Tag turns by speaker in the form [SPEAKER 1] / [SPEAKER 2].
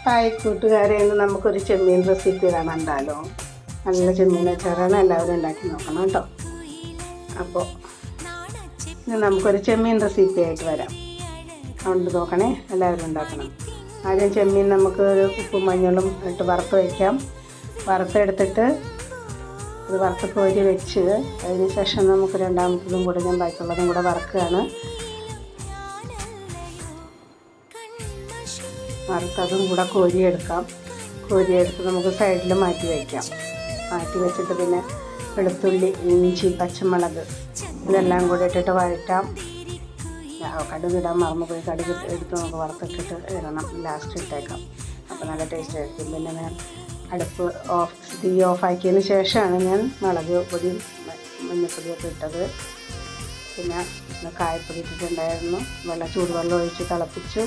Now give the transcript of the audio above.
[SPEAKER 1] Hi കൂട്ടുകാരെ, ഇന്ന് നമുക്കൊരു ചെമ്മീൻ റെസിപ്പി കാണാണ്ടല്ലോ. നല്ല ചെമ്മീൻ അച്ചാറാണ്, എല്ലാവരും ഉണ്ടാക്കി നോക്കണം കേട്ടോ. അപ്പോൾ ഇന്ന് നമുക്കൊരു ചെമ്മീൻ റെസിപ്പി ആയിട്ട് വരാം. അതുകൊണ്ട് നോക്കണേ, എല്ലാവരും ഉണ്ടാക്കണം. ആദ്യം ചെമ്മീൻ നമുക്ക് ഉപ്പും മഞ്ഞളും ഇട്ട് വറുത്ത് വയ്ക്കാം. വറുത്തെടുത്തിട്ട് അത് വറുത്ത് കോരി വെച്ച് അതിന് ശേഷം നമുക്ക് രണ്ടാമത്തതും കൂടെ ഞാൻ ബാക്കിയുള്ളതും കൂടെ വറുക്കുകയാണ്. വറുത്തതും കൂടെ കോരിയെടുത്ത് നമുക്ക് സൈഡിൽ മാറ്റി വയ്ക്കാം. മാറ്റി വെച്ചിട്ട് പിന്നെ വെളുത്തുള്ളി, ഇഞ്ചി, പച്ചമുളക് ഇതെല്ലാം കൂടി ഇട്ടിട്ട് വഴറ്റാം. കടുക് ഇടാൻ മറന്നുപോയി, കടുക് എടുത്ത് നമുക്ക് വറുത്തിട്ടിട്ട് ഇടണം, ലാസ്റ്റ് ഇട്ടേക്കാം. അപ്പോൾ നല്ല ടേസ്റ്റ് ആയിരിക്കും. പിന്നെ ഞാൻ തീ ഓഫാക്കിയതിന് ശേഷമാണ് ഞാൻ മുളക് പൊടിയും മഞ്ഞൾപ്പൊടിയൊക്കെ ഇട്ടത്. പിന്നെ കായപ്പൊടി ഇട്ടിട്ടുണ്ടായിരുന്നു. ചൂടുവെള്ളം ഒഴിച്ച് തിളപ്പിച്ചു.